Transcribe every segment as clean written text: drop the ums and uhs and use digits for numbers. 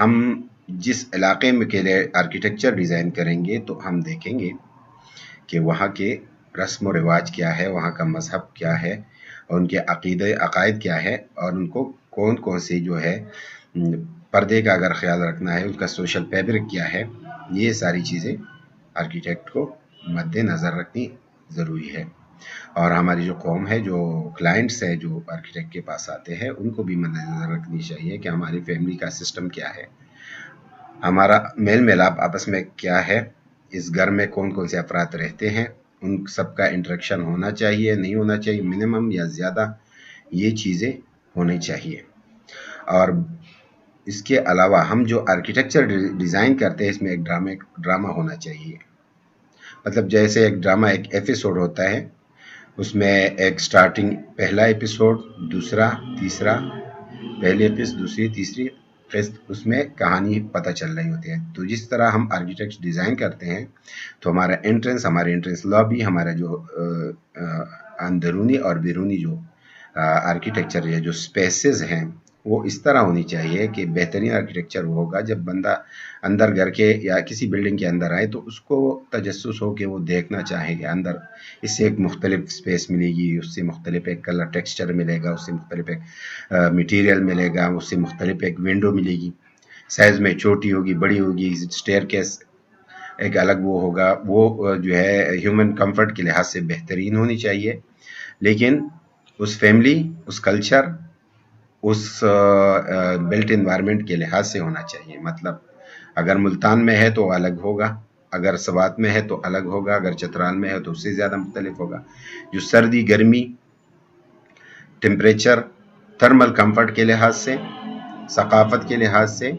ہم جس علاقے میں کے لیے آرکیٹیکچر ڈیزائن کریں گے تو ہم دیکھیں گے کہ وہاں کے رسم و رواج کیا ہے، وہاں کا مذہب کیا ہے، اور ان کے عقائد کیا ہے، اور ان کو کون کون سے جو ہے پردے کا اگر خیال رکھنا ہے، اس کا سوشل فیبرک کیا ہے، یہ ساری چیزیں آرکیٹیکٹ کو مد نظر رکھنی ضروری ہے. اور ہماری جو قوم ہے، جو کلائنٹس ہے جو آرکیٹیکٹ کے پاس آتے ہیں، ان کو بھی مد نظر رکھنی چاہیے کہ ہماری فیملی کا سسٹم کیا ہے، ہمارا میل ملاپ آپس میں کیا ہے، اس گھر میں کون کون سے افراد رہتے ہیں، ان سب کا انٹریکشن ہونا چاہیے، نہیں ہونا چاہیے، منیمم یا زیادہ، یہ چیزیں ہونی چاہیے. اور اس کے علاوہ ہم جو آرکیٹیکچر ڈیزائن کرتے ہیں، اس میں ایک ڈرامہ ہونا چاہیے. مطلب جیسے ایک ڈرامہ ایک ایپیسوڈ ہوتا ہے، اس میں ایک سٹارٹنگ پہلا ایپیسوڈ، دوسرا، تیسرا، پہلی ایپیسوڈ، دوسری، تیسری قسط، اس میں کہانی پتہ چل رہی ہوتی ہے. تو جس طرح ہم آرکیٹیکٹ ڈیزائن کرتے ہیں تو ہمارا ہمارے انٹرنس لابی، ہمارا جو اندرونی اور بیرونی جو آرکیٹیکچر یا جو سپیسز ہیں، وہ اس طرح ہونی چاہیے کہ بہترین آرکیٹیکچر وہ ہوگا جب بندہ اندر گھر کے یا کسی بلڈنگ کے اندر آئے تو اس کو تجسس ہو کہ وہ دیکھنا چاہے کہ اندر اس سے ایک مختلف سپیس ملے گی، اس سے مختلف ایک کلر ٹیکسچر ملے گا، اس سے مختلف ایک میٹیریل ملے گا، اس سے مختلف ایک ونڈو ملے گی، سائز میں چھوٹی ہوگی، بڑی ہوگی، اسٹیئر کیس ایک الگ وہ ہوگا، وہ جو ہے ہیومن کمفرٹ کے لحاظ سے بہترین ہونی چاہیے. لیکن اس فیملی، اس کلچر، اس بلٹ انوائرمنٹ کے لحاظ سے ہونا چاہیے. مطلب اگر ملتان میں ہے تو الگ ہوگا، اگر سوات میں ہے تو الگ ہوگا، اگر چترال میں ہے تو اس سے زیادہ مختلف ہوگا. جو سردی، گرمی، ٹیمپریچر، تھرمل کمفرٹ کے لحاظ سے، ثقافت کے لحاظ سے،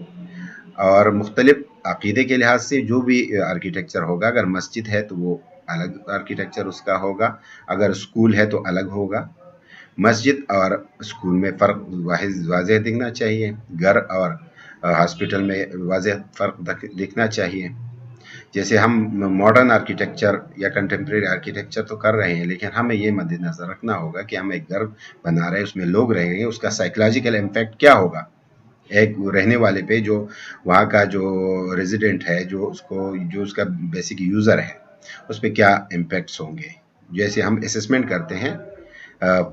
اور مختلف عقیدے کے لحاظ سے جو بھی آرکیٹیکچر ہوگا، اگر مسجد ہے تو وہ الگ آرکیٹیکچر اس کا ہوگا، اگر اسکول ہے تو الگ ہوگا. مسجد اور اسکول میں فرق واضح دکھنا چاہیے، گھر اور ہاسپٹل میں واضح فرق دکھنا چاہیے. جیسے ہم ماڈرن آرکیٹیکچر یا کنٹمپریری آرکیٹیکچر تو کر رہے ہیں، لیکن ہمیں یہ مد نظر رکھنا ہوگا کہ ہم ایک گھر بنا رہے ہیں، اس میں لوگ رہیں گے، اس کا سائیکولوجیکل امپیکٹ کیا ہوگا ایک رہنے والے پہ، جو وہاں کا جو ریزیڈنٹ ہے، جو اس کا بیسک یوزر ہے، اس پہ کیا امپیکٹس ہوں گے. جیسے ہم اسسمنٹ کرتے ہیں،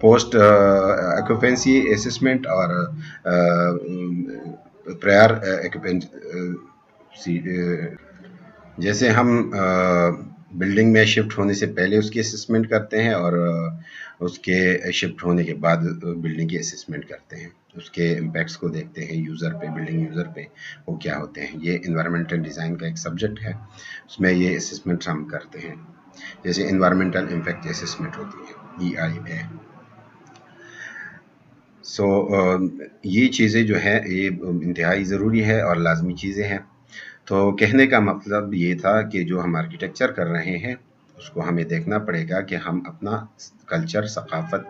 پوسٹ آکوپینسی اسسمنٹ اور پریئر آکوپینسی، جیسے ہم بلڈنگ میں شفٹ ہونے سے پہلے اس کی اسسمنٹ کرتے ہیں اور اس کے شفٹ ہونے کے بعد بلڈنگ کی اسسمنٹ کرتے ہیں، اس کے امپیکٹس کو دیکھتے ہیں یوزر پہ، بلڈنگ یوزر پہ وہ کیا ہوتے ہیں. یہ انوائرمنٹل ڈیزائن کا ایک سبجیکٹ ہے، اس میں یہ اسسمنٹ ہم کرتے ہیں. جیسے انوائرمنٹل امپیکٹ اسسمنٹ ہوتی ہے EIA. سو یہ چیزیں جو ہیں یہ انتہائی ضروری ہے اور لازمی چیزیں ہیں. تو کہنے کا مطلب یہ تھا کہ جو ہم آرکیٹیکچر کر رہے ہیں اس کو ہمیں دیکھنا پڑے گا کہ ہم اپنا کلچر، ثقافت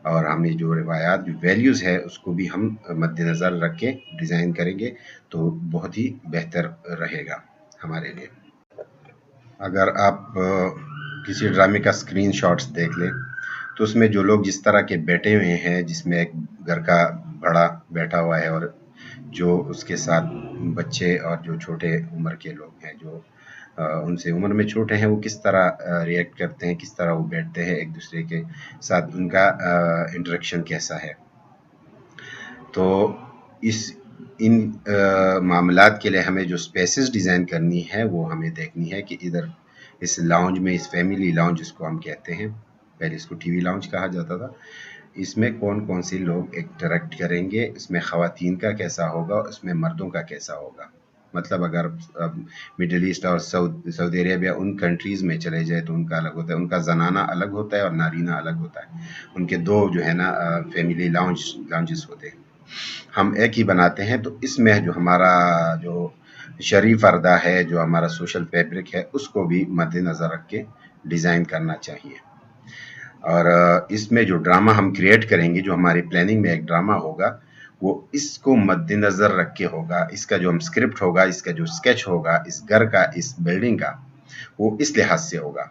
اور ہمیں جو روایات، جو ویلیوز ہے، اس کو بھی ہم مد نظر رکھ کے ڈیزائن کریں گے تو بہت ہی بہتر رہے گا ہمارے لیے. اگر آپ کسی ڈرامے کا اسکرین شاٹس دیکھ لیں تو اس میں جو لوگ جس طرح کے بیٹھے ہوئے ہیں، جس میں ایک گھر کا بڑا بیٹھا ہوا ہے اور جو اس کے ساتھ بچے اور جو چھوٹے عمر کے لوگ ہیں، جو ان سے عمر میں چھوٹے ہیں، وہ کس طرح ریئیکٹ کرتے ہیں، کس طرح وہ بیٹھتے ہیں ایک دوسرے کے ساتھ، ان کا انٹریکشن کیسا ہے. تو ان معاملات کے لیے ہمیں جو سپیسز ڈیزائن کرنی ہے وہ ہمیں دیکھنی ہے کہ ادھر اس لاؤنج میں، اس فیملی لاؤنج جس کو ہم کہتے ہیں، پہلے اس کو ٹی وی لاؤنج کہا جاتا تھا، اس میں کون کون سے لوگ انٹریکٹ کریں گے، اس میں خواتین کا کیسا ہوگا، اس میں مردوں کا کیسا ہوگا. مطلب اگر مڈل ایسٹ اور سعودی عربیہ ان کنٹریز میں چلے جائے تو ان کا الگ ہوتا ہے، ان کا زنانہ الگ ہوتا ہے اور نارینہ الگ ہوتا ہے. ان کے دو جو ہے نا فیملی لاؤنجز ہوتے ہیں، ہم ایک ہی بناتے ہیں. تو اس میں جو ہمارا جو شرعی پردہ ہے، جو ہمارا سوشل فیبرک ہے، اس کو بھی مد نظر رکھ کے ڈیزائن کرنا چاہیے. اور اس میں جو ڈرامہ ہم کریٹ کریں گے، جو ہماری پلاننگ میں ایک ڈرامہ ہوگا، وہ اس کو مد نظر رکھ کے ہوگا. اس کا جو ہم اسکرپٹ ہوگا، اس کا جو اسکیچ ہوگا، اس گھر کا، اس بلڈنگ کا، وہ اس لحاظ سے ہوگا.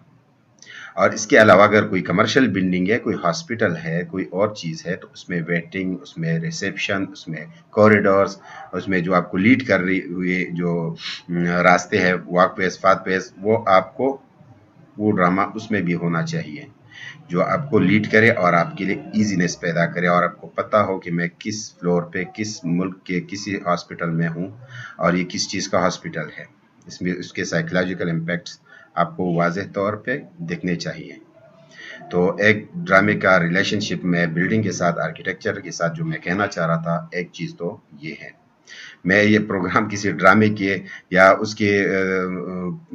اور اس کے علاوہ اگر کوئی کمرشل بلڈنگ ہے، کوئی ہاسپٹل ہے، کوئی اور چیز ہے، تو اس میں ویٹنگ، اس میں ریسیپشن، اس میں کوریڈورز، اس میں جو آپ کو لیڈ کر رہی ہوئی جو راستے ہیں، واک ویز، پاتھ ویز، وہ آپ کو وہ ڈرامہ اس میں بھی ہونا چاہیے جو آپ کو لیڈ کرے اور آپ کے لیے ایزینس پیدا کرے، اور آپ کو پتہ ہو کہ میں کس فلور پہ، کس ملک کے کسی ہاسپٹل میں ہوں اور یہ کس چیز کا ہاسپٹل ہے۔ اس میں اس کے سائیکولوجیکل امپیکٹس آپ کو واضح طور پہ دیکھنے چاہیے۔ تو ایک ڈرامے کا ریلیشن شپ میں بلڈنگ کے ساتھ، آرکیٹیکچر کے ساتھ جو میں کہنا چاہ رہا تھا، ایک چیز تو یہ ہے۔ میں یہ پروگرام کسی ڈرامے کے یا اس کے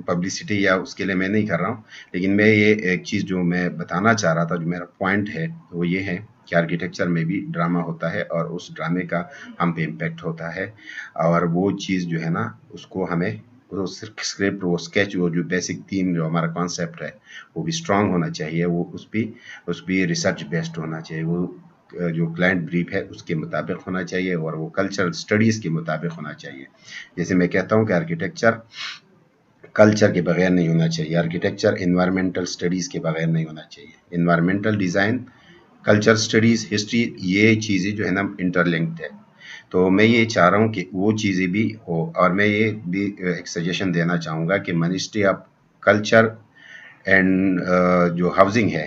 پبلسٹی یا اس کے لیے میں نہیں کر رہا ہوں، لیکن میں یہ ایک چیز جو میں بتانا چاہ رہا تھا، جو میرا پوائنٹ ہے، وہ یہ ہے کہ آرکیٹیکچر میں بھی ڈرامہ ہوتا ہے اور اس ڈرامے کا ہم پہ امپیکٹ ہوتا ہے، اور وہ چیز جو ہے نا، اس کو ہمیں وہ اسکرپٹ، وہ اسکیچ، وہ جو بیسک تھیم جو ہمارا کانسیپٹ ہے، وہ بھی اسٹرانگ ہونا چاہیے، وہ اس بھی ریسرچ بیسڈ ہونا چاہیے، وہ جو کلائنٹ بریف ہے اس کے مطابق ہونا چاہیے، اور وہ کلچرل اسٹڈیز کے مطابق ہونا چاہیے۔ جیسے میں کہتا ہوں کہ آرکیٹیکچر کلچر کے بغیر نہیں ہونا چاہیے، آرکیٹیکچر انوائرمنٹل اسٹڈیز کے بغیر نہیں ہونا چاہیے۔ Environmental design, culture studies, history, یہ چیزیں جو ہے نا انٹر لنکڈ ہے۔ تو میں یہ چاہ رہا ہوں کہ وہ چیزیں بھی ہو، اور میں یہ بھی ایک سجیشن دینا چاہوں گا کہ منسٹری آف کلچر اینڈ جو ہاؤسنگ ہے،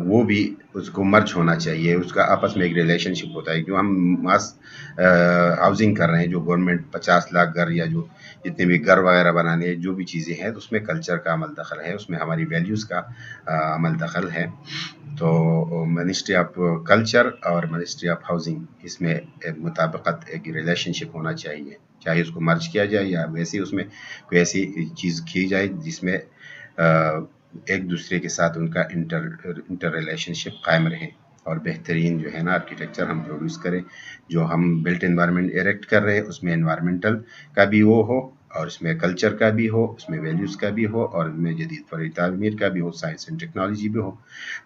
وہ بھی اس کو مرج ہونا چاہیے، اس کا آپس میں ایک ریلیشن شپ ہوتا ہے، جو ہم ماس ہاؤسنگ کر رہے ہیں، جو گورنمنٹ 50 لاکھ گھر یا جو جتنے بھی گھر وغیرہ بنانے ہیں، جو بھی چیزیں ہیں، اس میں کلچر کا عمل دخل ہے، اس میں ہماری ویلیوز کا عمل دخل ہے۔ تو منسٹری آف کلچر اور منسٹری آف ہاؤسنگ، اس میں مطابقت، ایک ریلیشن شپ ہونا چاہیے، چاہے اس کو مرج کیا جائے یا ویسے اس میں کوئی ایسی چیز کی جائے جس میں ایک دوسرے کے ساتھ ان کا انٹر ریلیشن شپ قائم رہے، اور بہترین جو ہے نا آرکیٹیکچر ہم پروڈیوس کریں۔ جو ہم بلٹ انوائرمنٹ ایریکٹ کر رہے ہیں، اس میں انوائرمنٹل کا بھی وہ ہو، اور اس میں کلچر کا بھی ہو، اس میں ویلیوز کا بھی ہو، اور اس میں جدید فری تعمیر کا بھی ہو، سائنس اینڈ ٹیکنالوجی بھی ہو۔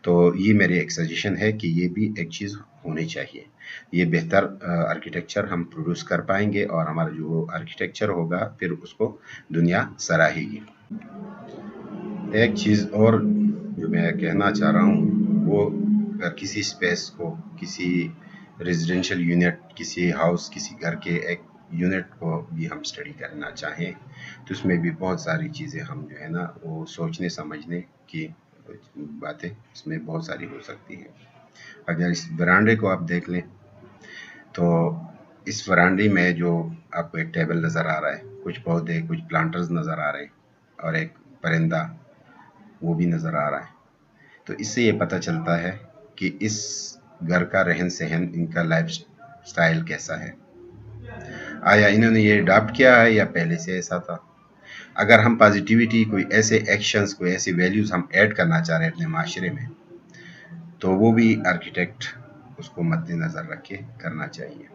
تو یہ میرے ایک سجیشن ہے کہ یہ بھی ایک چیز ہونی چاہیے۔ یہ بہتر آرکیٹیکچر ہم پروڈیوس کر پائیں گے، اور ہمارا جو آرکیٹیکچر ہوگا پھر اس کو دنیا سراہے گی۔ ایک چیز اور جو میں کہنا چاہ رہا ہوں، وہ اگر کسی اسپیس کو، کسی ریزیڈینشیل یونٹ، کسی ہاؤس، کسی گھر کے ایک یونٹ کو بھی ہم اسٹڈی کرنا چاہیں، تو اس میں بھی بہت ساری چیزیں ہم جو ہے نا وہ سوچنے سمجھنے کی باتیں اس میں بہت ساری ہو سکتی ہیں۔ اگر اس برانڈے کو آپ دیکھ لیں، تو اس برانڈے میں جو آپ کو ایک ٹیبل نظر آ رہا ہے، کچھ پودے، کچھ پلانٹرز نظر آ رہے ہیں، اور ایک پرندہ وہ بھی نظر آ رہا ہے۔ تو اس سے یہ پتہ چلتا ہے کہ اس گھر کا رہن سہن، ان کا لائف سٹائل کیسا ہے، آیا انہوں نے یہ اڈاپٹ کیا ہے یا پہلے سے ایسا تھا۔ اگر ہم پازیٹیوٹی، کوئی ایسے ایکشنز، کوئی ایسی ویلیوز ہم ایڈ کرنا چاہ رہے ہیں اپنے معاشرے میں، تو وہ بھی آرکیٹیکٹ اس کو مد نظر رکھ کے کرنا چاہیے۔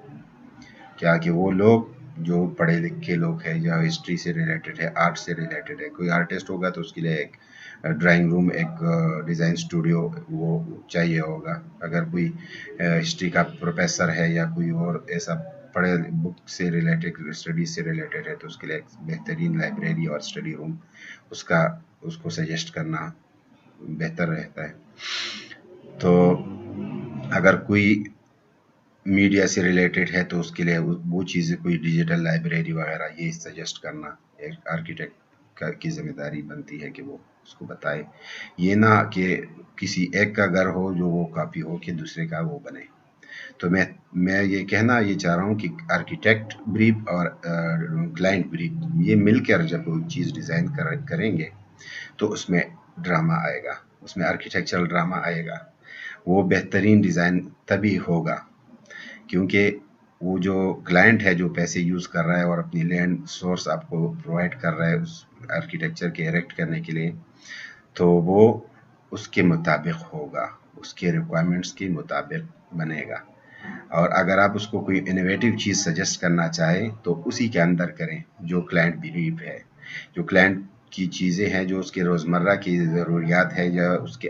کیا کہ وہ لوگ جو پڑھے لکھے لوگ ہیں، یا ہسٹری سے ریلیٹڈ ہے، آرٹ سے ریلیٹڈ ہے، کوئی آرٹسٹ ہوگا تو اس کے لیے ایک ڈرائنگ روم، ایک ڈیزائن اسٹوڈیو وہ چاہیے ہوگا۔ اگر کوئی ہسٹری کا پروفیسر ہے یا کوئی اور ایسا پڑھے بک سے ریلیٹڈ، اسٹڈیز سے ریلیٹڈ ہے، تو اس کے لیے ایک بہترین لائبریری اور اسٹڈی روم اس کو سجیسٹ کرنا بہتر رہتا ہے۔ تو اگر کوئی میڈیا سے ریلیٹڈ ہے تو اس کے لیے وہ چیزیں، کوئی ڈیجیٹل لائبریری وغیرہ، یہ سجیسٹ کرنا ایک آرکیٹیکٹ کی ذمہ داری بنتی ہے کہ وہ اس کو بتائے۔ یہ نہ کہ کسی ایک کا گھر ہو جو وہ کاپی ہو کہ دوسرے کا وہ بنے۔ تو میں یہ کہنا یہ چاہ رہا ہوں کہ آرکیٹیکٹ بریف اور کلائنٹ بریف، یہ مل کر جب کوئی چیز ڈیزائن کریں گے تو اس میں ڈرامہ آئے گا، اس میں آرکیٹیکچرل ڈرامہ آئے گا۔ وہ بہترین ڈیزائن تبھی ہوگا کیونکہ وہ جو کلائنٹ ہے، جو پیسے یوز کر رہا ہے اور اپنی لینڈ سورس آپ کو پرووائڈ کر رہا ہے اس آرکیٹیکچر کے ایریکٹ کرنے کے لیے، تو وہ اس کے مطابق ہوگا، اس کے ریکوائرمنٹس کے مطابق بنے گا۔ اور اگر آپ اس کو کوئی انوویٹیو چیز سجیسٹ کرنا چاہیں تو اسی کے اندر کریں جو کلائنٹ بریف ہے، جو کلائنٹ کی چیزیں ہیں، جو اس کے روزمرہ کی ضروریات ہے، یا اس کے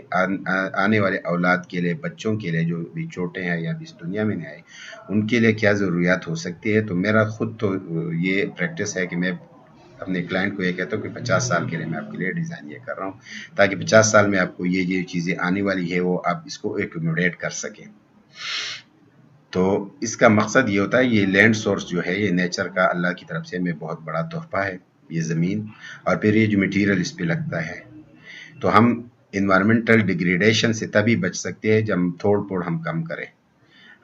آنے والے اولاد کے لیے، بچوں کے لیے جو بھی چھوٹے ہیں یا بھی اس دنیا میں نہیں آئے، ان کے لیے کیا ضروریات ہو سکتی ہے۔ تو میرا خود تو یہ پریکٹس ہے کہ میں اپنے کلائنٹ کو یہ کہتا ہوں کہ 50 سال کے لیے میں آپ کے لیے ڈیزائن یہ کر رہا ہوں تاکہ 50 سال میں آپ کو یہ چیزیں آنے والی ہے وہ آپ اس کو ایکوموڈیٹ کر سکیں. تو اس کا مقصد یہ ہوتا ہے یہ لینڈ سورس جو ہے یہ نیچر کا اللہ کی طرف سے ہمیں بہت بڑا تحفہ ہے یہ زمین، اور پھر یہ جو مٹیریل اس پہ لگتا ہے. تو ہم انوائرمنٹل ڈیگریڈیشن سے تبھی بچ سکتے ہیں جب ہم توڑ پھوڑ ہم کم کریں.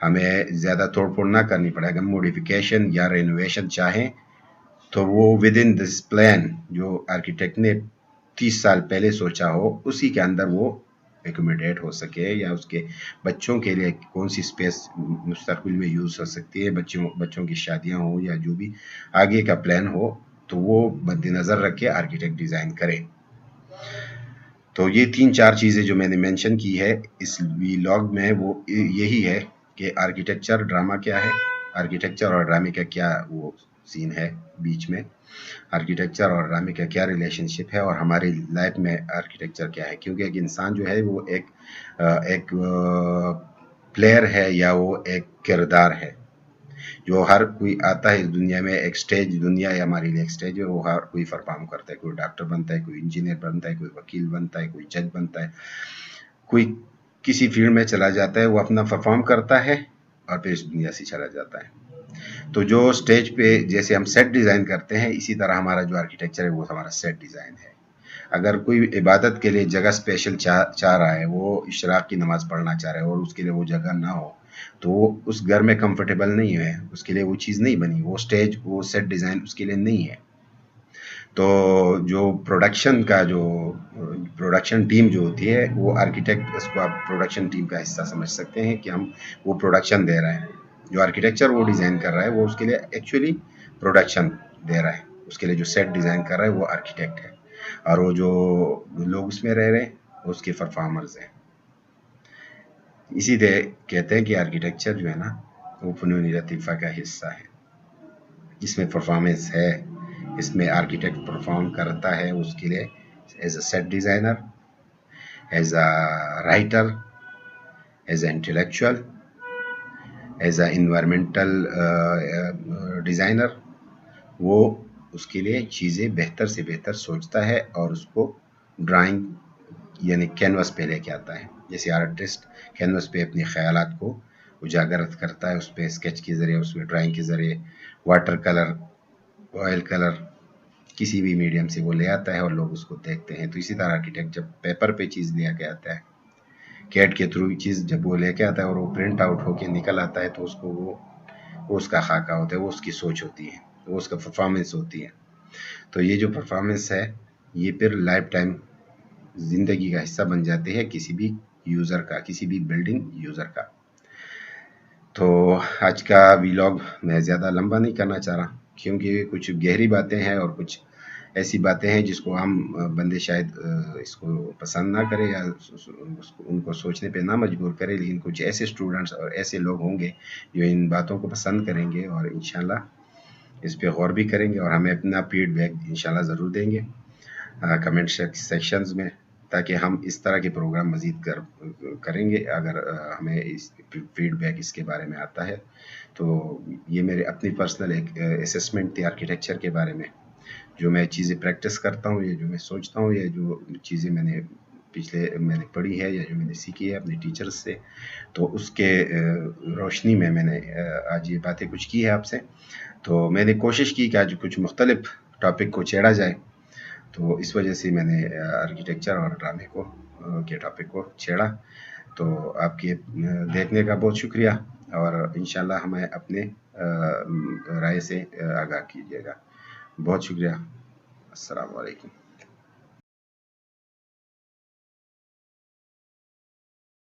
ہمیں زیادہ توڑ پھوڑ نہ کرنی پڑے. اگر موڈیفیکیشن یا رینوویشن چاہیں تو وہ ود ان دس پلان جو آرکیٹیکٹ نے 30 سال پہلے سوچا ہو اسی کے اندر وہ ایکوموڈیٹ ہو سکے، یا اس کے بچوں کے لیے کون سی اسپیس مستقبل میں یوز ہو سکتی ہے، بچوں کی شادیاں ہوں یا جو بھی آگے کا پلان ہو تو وہ مد نظر رکھ کے آرکیٹیکٹ ڈیزائن کرے. تو یہ 3-4 چیزیں جو میں نے مینشن کی ہے اس ویلاگ میں وہ یہی ہے کہ آرکیٹیکچر ڈرامہ کیا ہے، آرکیٹیکچر اور ڈرامے کا کیا وہ سین ہے بیچ میں، آرکیٹیکچر اور ڈرامے کا کیا ریلیشن شپ ہے، اور ہماری لائف میں آرکیٹیکچر کیا ہے. کیونکہ ایک انسان جو ہے وہ ایک پلیئر ہے یا وہ ایک کردار ہے جو ہر کوئی آتا ہے اس دنیا میں. ایک سٹیج دنیا ہے ہمارے لیے، ایک سٹیج ہے، وہ ہر کوئی پرفارم کرتا ہے. کوئی ڈاکٹر بنتا ہے، کوئی انجینئر بنتا ہے، کوئی وکیل بنتا ہے، کوئی جج بنتا ہے، کوئی کسی فیلڈ میں چلا جاتا ہے، وہ اپنا پرفارم کرتا ہے اور پھر اس دنیا سے چلا جاتا ہے. تو جو سٹیج پہ جیسے ہم سیٹ ڈیزائن کرتے ہیں اسی طرح ہمارا جو آرکیٹیکچر ہے وہ ہمارا سیٹ ڈیزائن ہے. اگر کوئی عبادت کے لیے جگہ اسپیشل چاہ رہا ہے، وہ اشراق کی نماز پڑھنا چاہ رہا ہے اور اس کے لیے وہ جگہ نہ ہو تو وہ اس گھر میں کمفرٹیبل نہیں ہے، اس کے لیے وہ چیز نہیں بنی، وہ سٹیج وہ سیٹ ڈیزائن اس کے لیے نہیں ہے. تو جو پروڈکشن ٹیم جو ہوتی ہے وہ آرکیٹیکٹ، اس کو آپ پروڈکشن ٹیم کا حصہ سمجھ سکتے ہیں کہ ہم وہ پروڈکشن دے رہے ہیں. جو آرکیٹیکچر وہ ڈیزائن کر رہا ہے وہ اس کے لیے ایکچولی پروڈکشن دے رہا ہے. اس کے لیے جو سیٹ ڈیزائن کر رہا ہے وہ آرکیٹیکٹ ہے، اور وہ جو لوگ اس میں رہ رہے ہیں وہ اس کے پرفارمرز ہیں. اسی طرح کہتے ہیں کہ آرکیٹیکچر جو ہے نا وہ فنون لطیفہ کا حصہ ہے. اس میں پرفارمنس ہے، اس میں آرکیٹیکٹ پرفارم کرتا ہے اس کے لیے as a set designer, as a writer, as a intellectual, as a environmental designer. وہ اس کے لیے چیزیں بہتر سے بہتر سوچتا ہے اور اس کو ڈرائنگ یعنی کینوس پہ لے کے آتا ہے. جیسے آرٹسٹ کینوس پہ اپنے خیالات کو اجاگر کرتا ہے، اس پہ اسکیچ کے ذریعے، اس میں ڈرائنگ کے ذریعے، واٹر کلر، آئل کلر، کسی بھی میڈیم سے وہ لے آتا ہے اور لوگ اس کو دیکھتے ہیں. تو اسی طرح آرکیٹیکٹ جب پیپر پہ چیز لے کے آتا ہے، کیٹ کے تھرو چیز جب وہ لے کے آتا ہے اور وہ پرنٹ آؤٹ ہو کے نکل آتا ہے تو اس کو وہ اس کا خاکہ ہوتا ہے، وہ اس کی سوچ ہوتی ہے، وہ اس کا پرفارمنس ہوتی ہے. تو یہ جو پرفارمنس ہے یہ پھر لائف ٹائم زندگی کا حصہ بن جاتے ہیں کسی بھی یوزر کا، کسی بھی بلڈنگ یوزر کا. تو آج کا ویلاگ میں زیادہ لمبا نہیں کرنا چاہ رہا کیونکہ کچھ گہری باتیں ہیں اور کچھ ایسی باتیں ہیں جس کو عام بندے شاید اس کو پسند نہ کرے یا ان کو سوچنے پہ نہ مجبور کرے، لیکن کچھ ایسے اسٹوڈنٹس اور ایسے لوگ ہوں گے جو ان باتوں کو پسند کریں گے اور انشاءاللہ اس پہ غور بھی کریں گے اور ہمیں اپنا فیڈ بیک انشاءاللہ ضرور دیں گے کمنٹ سیکشنز میں، تاکہ ہم اس طرح کے پروگرام مزید کریں گے. اگر ہمیں اس فیڈ بیک اس کے بارے میں آتا ہے تو یہ میرے اپنی پرسنل ایک اسیسمنٹ تھی آرکیٹیکچر کے بارے میں، جو میں چیزیں پریکٹس کرتا ہوں، یہ جو میں سوچتا ہوں، یہ جو چیزیں میں نے پڑھی ہے یا جو میں نے سیکھی ہے اپنے ٹیچرز سے، تو اس کے روشنی میں نے آج یہ باتیں کچھ کی ہے آپ سے. تو میں نے کوشش کی کہ آج کچھ مختلف ٹاپک کو چھیڑا جائے، تو اس وجہ سے میں نے آرکیٹیکچر اور ڈرامے کے ٹاپک کو چھیڑا. تو آپ کے دیکھنے کا بہت شکریہ، اور انشاءاللہ ہمیں اپنے رائے سے آگاہ کیجیے گا. بہت شکریہ. السلام علیکم.